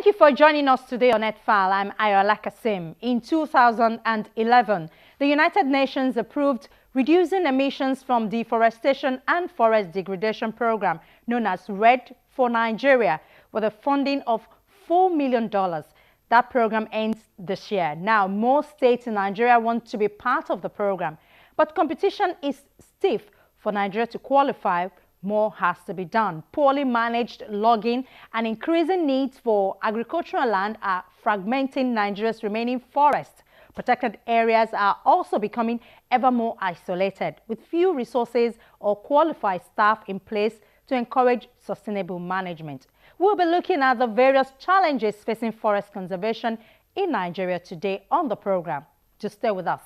you for joining us today on EarthFile. I'm Ayola Kasim. In 2011, the United Nations approved reducing emissions from deforestation and forest degradation program known as RED for Nigeria with a funding of $4 million. That program ends this year. Now, most states in Nigeria want to be part of the program, but competition is stiff for Nigeria to qualify. More has to be done. Poorly managed logging and increasing needs for agricultural land are fragmenting Nigeria's remaining forests. Protected areas are also becoming ever more isolated, with few resources or qualified staff in place to encourage sustainable management. We'll be looking at the various challenges facing forest conservation in Nigeria today on the program. Just stay with us.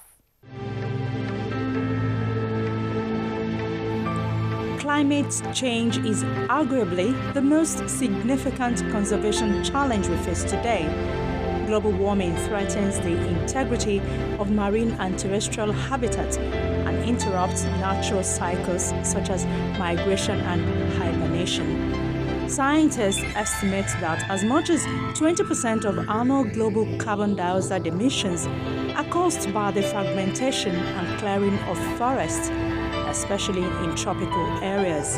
Climate change is arguably the most significant conservation challenge we face today. Global warming threatens the integrity of marine and terrestrial habitats and interrupts natural cycles such as migration and hibernation. Scientists estimate that as much as 20% of annual global carbon dioxide emissions are caused by the fragmentation and clearing of forests, especially in tropical areas.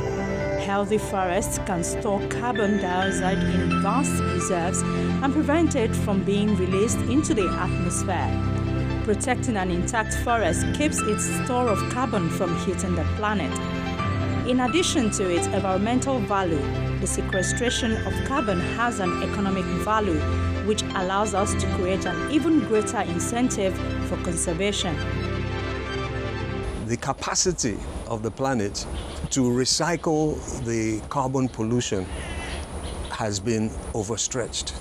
Healthy forests can store carbon dioxide in vast reserves and prevent it from being released into the atmosphere. Protecting an intact forest keeps its store of carbon from heating the planet. In addition to its environmental value, the sequestration of carbon has an economic value, which allows us to create an even greater incentive for conservation. The capacity of the planet to recycle the carbon pollution has been overstretched.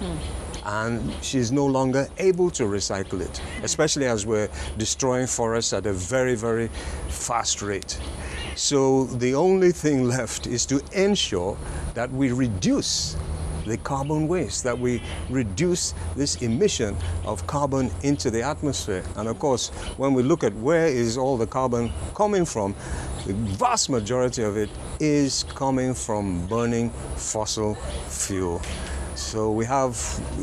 And she's no longer able to recycle it, especially as we're destroying forests at a very, very fast rate. So the only thing left is to ensure that we reduce the carbon waste, that we reduce this emission of carbon into the atmosphere. And of course, when we look at where is all the carbon coming from, the vast majority of it is coming from burning fossil fuel. So we have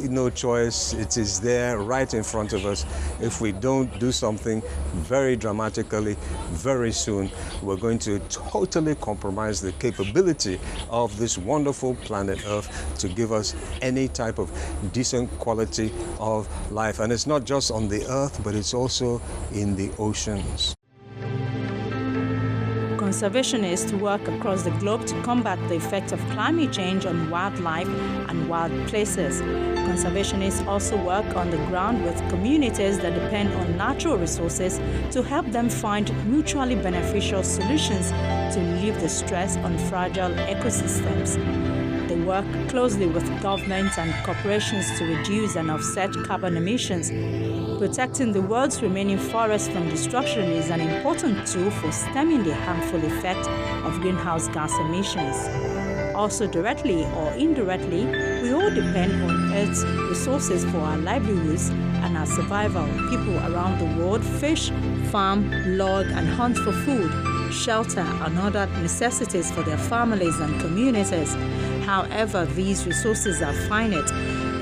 no choice. It is there right in front of us. If we don't do something very dramatically, very soon, we're going to totally compromise the capability of this wonderful planet Earth to give us any type of decent quality of life. And it's not just on the Earth, but it's also in the oceans. Conservationists work across the globe to combat the effect of climate change on wildlife and wild places. Conservationists also work on the ground with communities that depend on natural resources to help them find mutually beneficial solutions to relieve the stress on fragile ecosystems. They work closely with governments and corporations to reduce and offset carbon emissions. Protecting the world's remaining forests from destruction is an important tool for stemming the harmful effect of greenhouse gas emissions. Also, directly or indirectly, we all depend on Earth's resources for our livelihoods and our survival. People around the world fish, farm, log, and hunt for food, shelter, and other necessities for their families and communities. However, these resources are finite.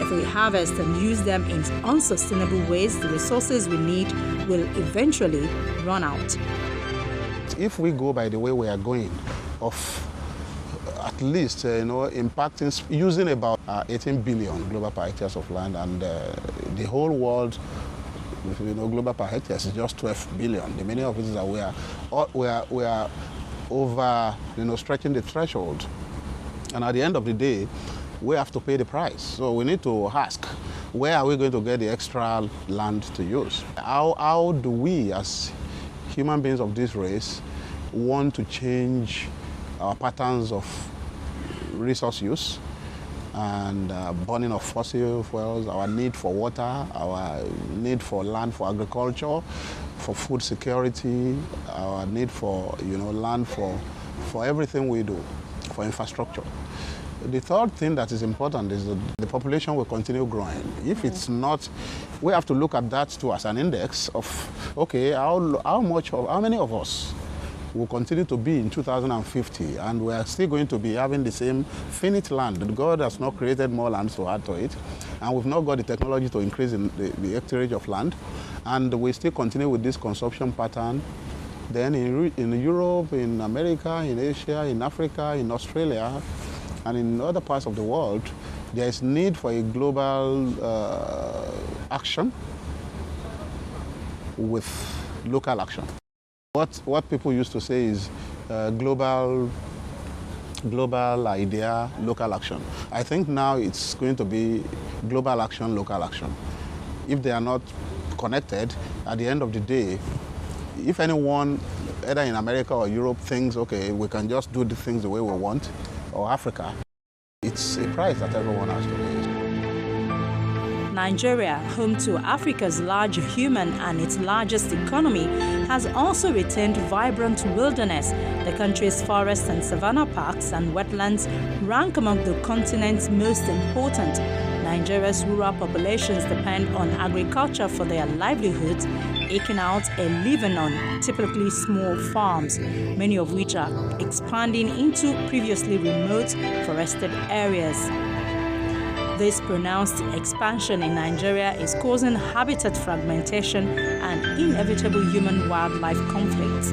If we harvest and use them in unsustainable ways, the resources we need will eventually run out. If we go by the way we are going, of at least impacting, using about 18 billion global per hectares of land, and the whole world, global per hectares is just 12 billion. The meaning of it is that we are over, stretching the threshold, and at the end of the day, we have to pay the price. So we need to ask, where are we going to get the extra land to use? How do we, as human beings of this race, want to change our patterns of resource use and burning of fossil fuels, our need for water, our need for land for agriculture, for food security, our need for land for everything we do, for infrastructure. The third thing that is important is that the population will continue growing. If it's not, we have to look at that too as an index of, okay, how many of us will continue to be in 2050, and we are still going to be having the same finite land. God has not created more land to add to it, and we've not got the technology to increase in the hectareage of land, and we still continue with this consumption pattern. Then in Europe, in America, in Asia, in Africa, in Australia, and in other parts of the world, there is need for a global action with local action. What people used to say is global idea, local action. I think now it's going to be global action, local action. If they are not connected, at the end of the day, if anyone, either in America or Europe, thinks, okay, we can just do the things the way we want, or Africa, it's a price that everyone has to pay. Nigeria, home to Africa's large human and its largest economy, has also retained vibrant wilderness. The country's forests and savanna parks and wetlands rank among the continent's most important. Nigeria's rural populations depend on agriculture for their livelihoods, eking out a living on typically small farms, many of which are expanding into previously remote forested areas. This pronounced expansion in Nigeria is causing habitat fragmentation and inevitable human-wildlife conflicts.